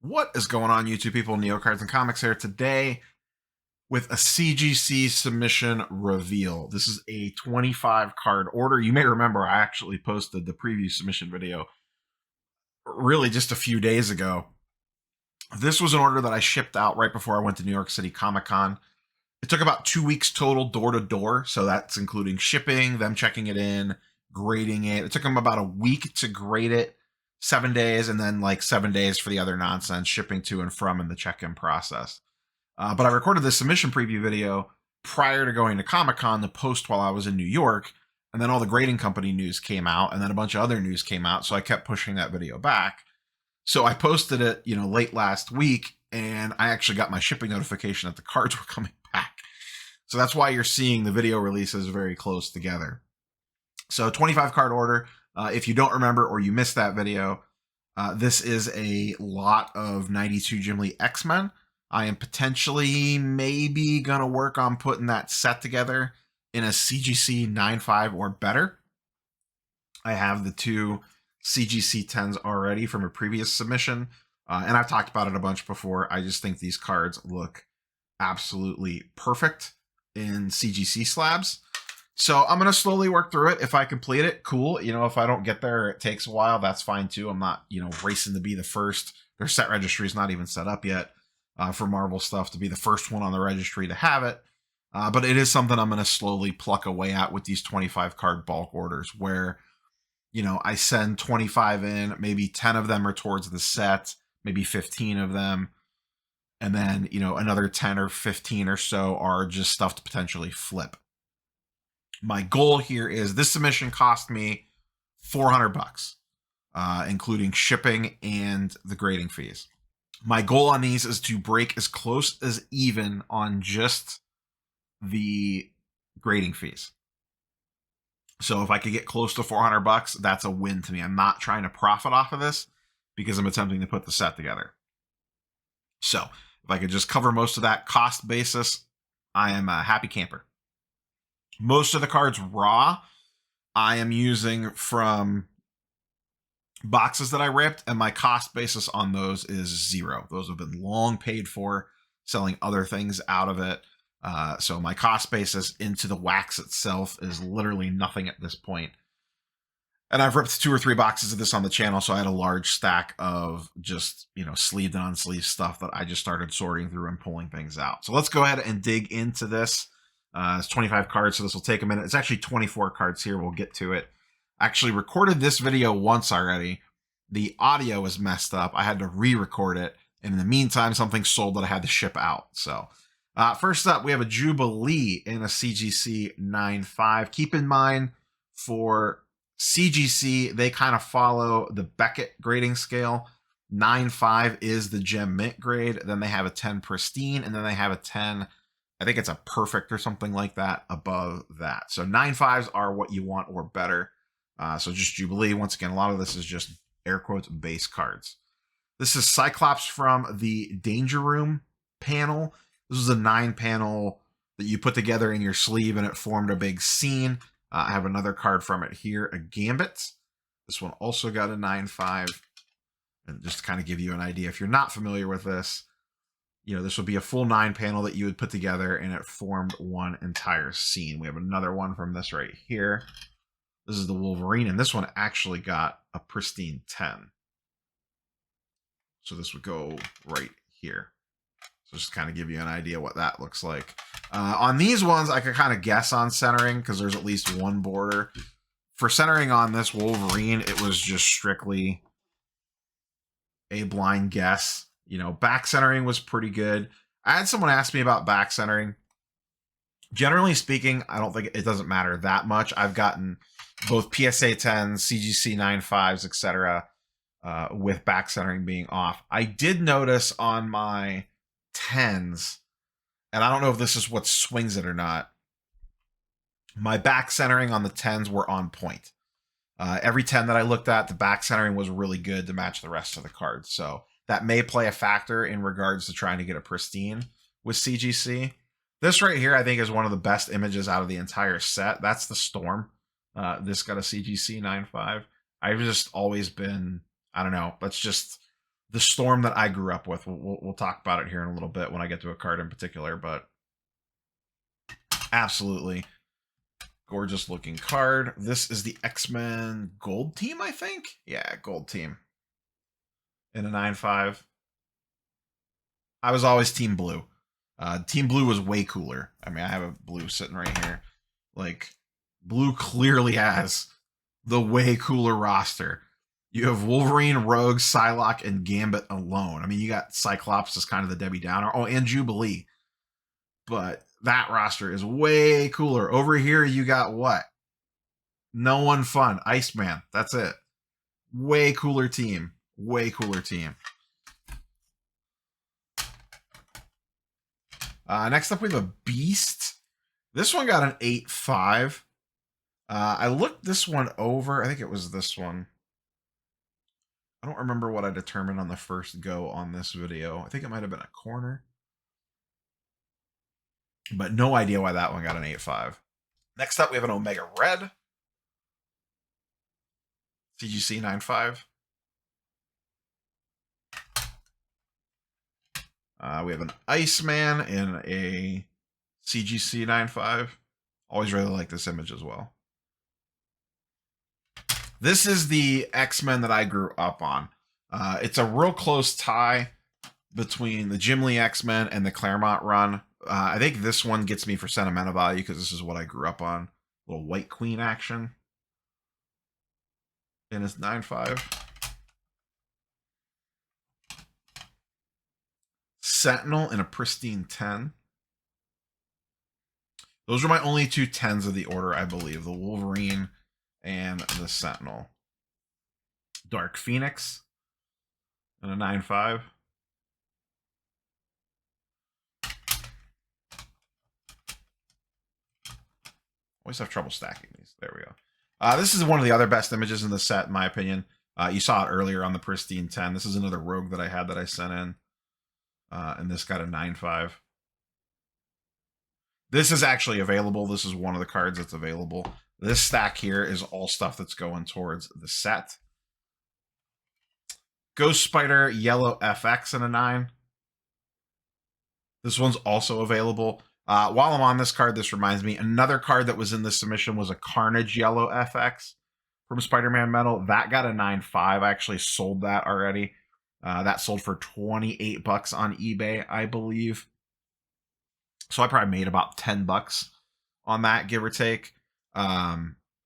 What is going on, YouTube people? Neo Cards and Comics here today with a CGC submission reveal. This is a 25 card order. You may remember I actually posted the preview submission video really just a few days ago. This was an order that I shipped out right before I went to New York City Comic Con. It took about 2 weeks total door to door, so that's including shipping, them checking it in, grading it. It took them about a week to grade it, 7 days, and then like 7 days for the other nonsense, shipping to and from in the check-in process. But I recorded this submission preview video prior to going to Comic-Con to post while I was in New York, and then all the grading company news came out, and then a bunch of other news came out, so I kept pushing that video back. So I posted it, late last week, and I actually got my shipping notification that the cards were coming back. So that's why you're seeing the video releases very close together. So 25 card order. If you don't remember or you missed that video, this is a lot of 92 Jim Lee X-Men. I am potentially maybe going to work on putting that set together in a CGC 9.5 or better. I have the two CGC 10s already from a previous submission, and I've talked about it a bunch before. I just think these cards look absolutely perfect in CGC slabs. So I'm going to slowly work through it. If I complete it, cool. If I don't get there, it takes a while. That's fine too. I'm not, racing to be the first. Their set registry is not even set up yet for Marvel stuff to be the first one on the registry to have it. But it is something I'm going to slowly pluck away at with these 25 card bulk orders where, I send 25 in, maybe 10 of them are towards the set, maybe 15 of them. And then, another 10 or 15 or so are just stuff to potentially flip. My goal here is this submission cost me $400, including shipping and the grading fees. My goal on these is to break as close as even on just the grading fees. So if I could get close to $400, that's a win to me. I'm not trying to profit off of this because I'm attempting to put the set together. So if I could just cover most of that cost basis, I am a happy camper. Most of the cards raw, I am using from boxes that I ripped, and my cost basis on those is zero. Those have been long paid for, selling other things out of it. So my cost basis into the wax itself is literally nothing at this point. And I've ripped 2 or 3 boxes of this on the channel, so I had a large stack of just, sleeved and unsleeved stuff that I just started sorting through and pulling things out. So let's go ahead and dig into this. It's 25 cards, so this will take a minute. It's actually 24 cards here. We'll get to it. I actually recorded this video once already. The audio is messed up. I had to re-record it. And in the meantime, something sold that I had to ship out. So first up, we have a Jubilee in a CGC 9.5. Keep in mind, for CGC, they kind of follow the Beckett grading scale. 9.5 is the gem mint grade. Then they have a 10 pristine, and then they have a 10, I think it's a perfect or something like that above that. So 9.5s are what you want or better. So just Jubilee. Once again, a lot of this is just air quotes base cards. This is Cyclops from the Danger Room panel. This is a 9 panel that you put together in your sleeve and it formed a big scene. I have another card from it here, a Gambit. This one also got a 9.5. And just to kind of give you an idea, if you're not familiar with this, this would be a full 9 panel that you would put together and it formed one entire scene. We have another one from this right here. This is the Wolverine, and this one actually got a pristine 10. So this would go right here. So just kind of give you an idea what that looks like. On these ones, I could kind of guess on centering because there's at least one border. For centering on this Wolverine, it was just strictly a blind guess. Back centering was pretty good. I had someone ask me about back centering. Generally speaking, I don't think it doesn't matter that much. I've gotten both PSA 10s, CGC 9.5s, etc. With back centering being off. I did notice on my 10s, and I don't know if this is what swings it or not, my back centering on the 10s were on point. Every 10 that I looked at, the back centering was really good to match the rest of the cards. So that may play a factor in regards to trying to get a pristine with CGC. This right here, I think, is one of the best images out of the entire set. That's the Storm. This got a CGC 9.5. I've just always been, I don't know, that's just the Storm that I grew up with. We'll talk about it here in a little bit when I get to a card in particular, but absolutely gorgeous looking card. This is the X-Men Gold Team, I think. Yeah, Gold Team in a 9/5. I was always Team Blue. Team Blue was way cooler. I mean, I have a blue sitting right here. Like, Blue clearly has the way cooler roster. You have Wolverine, Rogue, Psylocke, and Gambit alone. I mean, you got Cyclops as kind of the Debbie Downer. Oh, and Jubilee. But that roster is way cooler. Over here, you got what? No One Fun. Iceman. That's it. Way cooler team. Way cooler team. Next up, we have a Beast. This one got an 8/5. I looked this one over. I think it was this one. I don't remember what I determined on the first go on this video. I think it might have been a corner. But no idea why that one got an 8/5. Next up, we have an Omega Red. CGC 9/5. We have an Iceman in a CGC 9/5. Always really like this image as well. This is the X-Men that I grew up on. It's a real close tie between the Jim Lee X-Men and the Claremont run. I think this one gets me for sentimental value because this is what I grew up on. A little White Queen action in his 9/5. Sentinel in a pristine 10. Those are my only two 10s of the order, I believe. The Wolverine and the Sentinel. Dark Phoenix and a 9/5. Always have trouble stacking these. There we go. This is one of the other best images in the set, in my opinion. You saw it earlier on the pristine 10. This is another Rogue that I had that I sent in. And this got a 9/5. This is actually available. This is one of the cards that's available. This stack here is all stuff that's going towards the set. Ghost Spider Yellow FX in a 9. This one's also available. While I'm on this card, this reminds me, another card that was in this submission was a Carnage Yellow FX from Spider-Man Metal. That got a 9/5. I actually sold that already. That sold for $28 on eBay, I believe. So I probably made about $10 on that, give or take.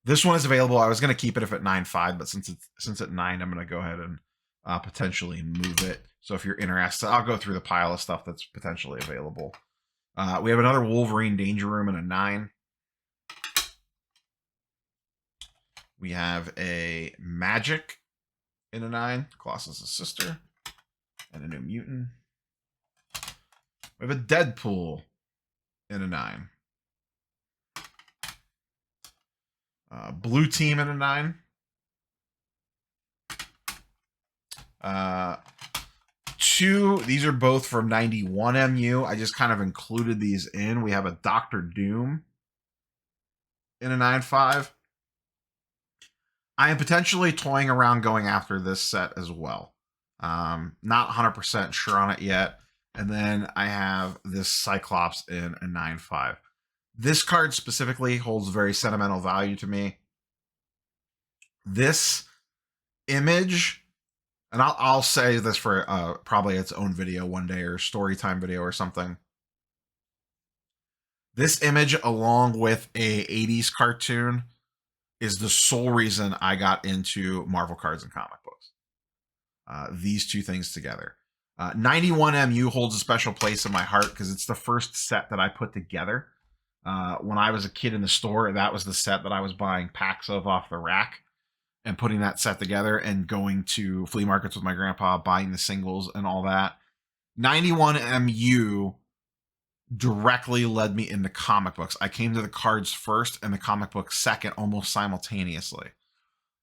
This one is available. I was going to keep it if at 9/5, but since at 9, I'm going to go ahead and potentially move it. So if you're interested, I'll go through the pile of stuff that's potentially available. We have another Wolverine Danger Room in a 9. We have a Magic in a 9. Colossus' sister. And a New Mutant. We have a Deadpool in a 9. Blue Team in a 9. These are both from 91 MU. I just kind of included these in. We have a Doctor Doom in a 9/5. I am potentially toying around going after this set as well. Not 100% sure on it yet. And then I have this Cyclops in a 9/5. This card specifically holds very sentimental value to me. This image, and I'll say this for probably its own video one day or story time video or something. This image, along with a 80s cartoon, is the sole reason I got into Marvel cards and comic books. These two things together. 91 MU holds a special place in my heart because it's the first set that I put together. When I was a kid in the store, that was the set that I was buying packs of off the rack and putting that set together and going to flea markets with my grandpa, buying the singles and all that. 91 MU directly led me into comic books. I came to the cards first and the comic books second almost simultaneously.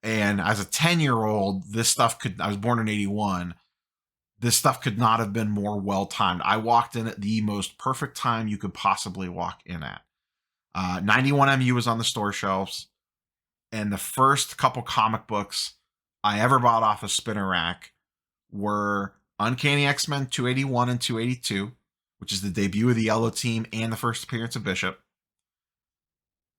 And as a 10-year-old, this stuff I was born in 81. This stuff could not have been more well-timed. I walked in at the most perfect time you could possibly walk in at. 91 MU was on the store shelves. And the first couple comic books I ever bought off a spinner rack were Uncanny X-Men 281 and 282, which is the debut of the Yellow Team and the first appearance of Bishop,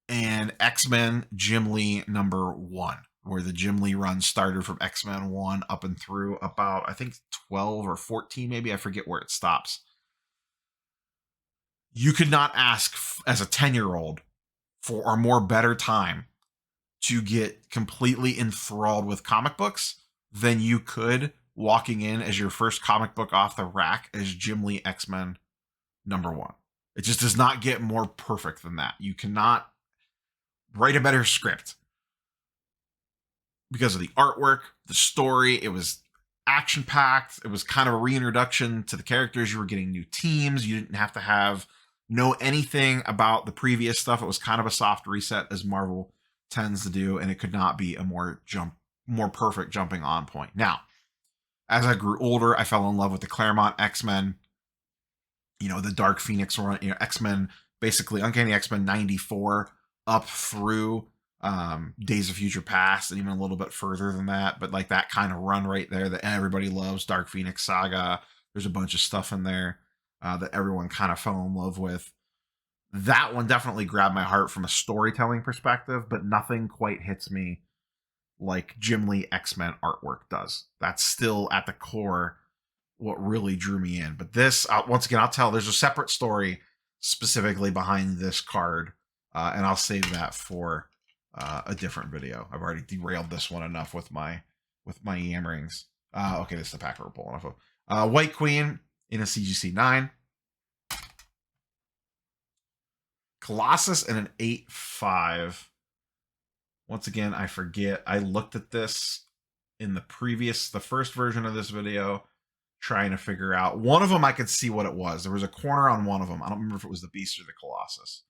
and X-Men Jim Lee #1, where the Jim Lee run started from X-Men 1 up and through about, I think, 12 or 14, maybe. I forget where it stops. You could not ask as a 10-year-old for a more better time to get completely enthralled with comic books than you could walking in as your first comic book off the rack as Jim Lee X-Men #1. It just does not get more perfect than that. You cannot write a better script because of the artwork, the story. It was action packed. It was kind of a reintroduction to the characters. You were getting new teams. You didn't have to know anything about the previous stuff. It was kind of a soft reset, as Marvel tends to do, and it could not be a more perfect jumping on point. Now, as I grew older, I fell in love with the Claremont X-Men, the Dark Phoenix run, X-Men, basically Uncanny X-Men 94 up through Days of Future Past, and even a little bit further than that, but like that kind of run right there that everybody loves. Dark Phoenix Saga, there's a bunch of stuff in there that everyone kind of fell in love with. That one definitely grabbed my heart from a storytelling perspective, but nothing quite hits me like Jim Lee X-Men artwork does. That's still at the core what really drew me in. But this, once again, I'll tell, there's a separate story specifically behind this card, and I'll save that for a different video. I've already derailed this one enough with my yammerings. Okay, this is the pack we're pulling off of. White Queen in a CGC 9. Colossus in an 8/5. Once again, I forget. I looked at this in the first version of this video, trying to figure out. One of them, I could see what it was. There was a corner on one of them. I don't remember if it was the Beast or the Colossus,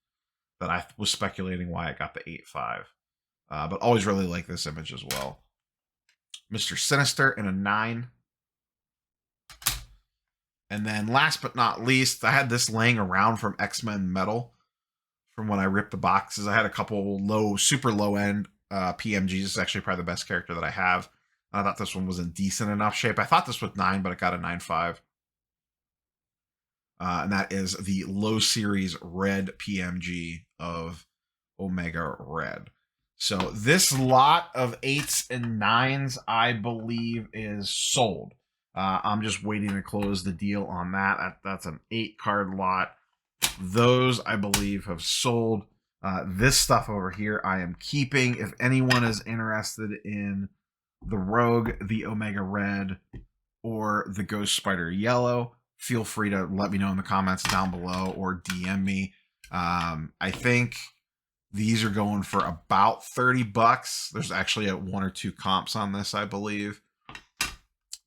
that I was speculating why it got the 8/5. But always really like this image as well. Mr. Sinister in a 9. And then last but not least, I had this laying around from X-Men Metal from when I ripped the boxes. I had a couple super low end PMGs. This is actually probably the best character that I have. I thought this one was in decent enough shape. I thought this was 9, but it got a 9/5. And that is the low series red PMG of Omega Red. So this lot of 8s and 9s, I believe, is sold. I'm just waiting to close the deal on that. That's an 8-card lot. Those, I believe, have sold. This stuff over here I am keeping. If anyone is interested in the Rogue, the Omega Red, or the Ghost Spider Yellow, feel free to let me know in the comments down below or DM me. I think these are going for about $30. There's actually 1 or 2 comps on this, I believe.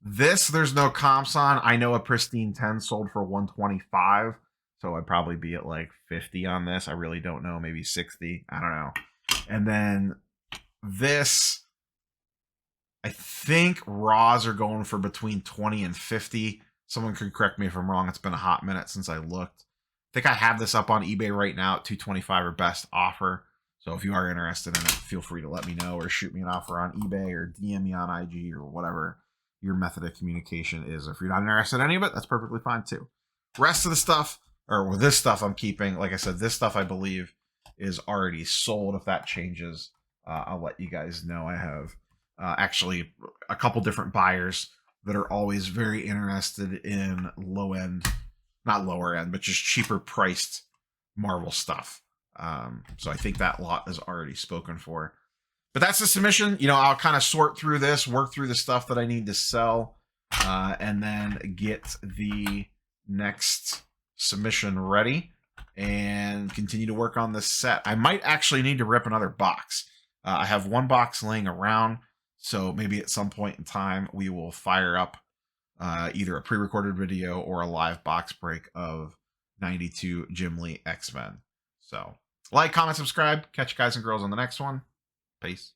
This, there's no comps on. I know a pristine 10 sold for $125, so I'd probably be at like 50 on this. I really don't know, maybe 60. I don't know. And then this, I think raws are going for between 20 and 50. Someone could correct me if I'm wrong. It's been a hot minute since I looked. I think I have this up on eBay right now at $225 or best offer. So if you are interested in it, feel free to let me know or shoot me an offer on eBay or DM me on IG or whatever your method of communication is. If you're not interested in any of it, that's perfectly fine too. Rest of the stuff, or this stuff I'm keeping. Like I said, this stuff I believe is already sold. If that changes, I'll let you guys know. I have actually a couple different buyers that are always very interested in low end, not lower end, but just cheaper priced Marvel stuff. So I think that lot is already spoken for. But that's the submission. I'll kind of sort through this, work through the stuff that I need to sell, and then get the next submission ready and continue to work on this set. I might actually need to rip another box. I have 1 box laying around, so maybe at some point in time we will fire up either a pre-recorded video or a live box break of 92 Jim Lee X-Men. So like, comment, subscribe. Catch you guys and girls on the next one. Peace.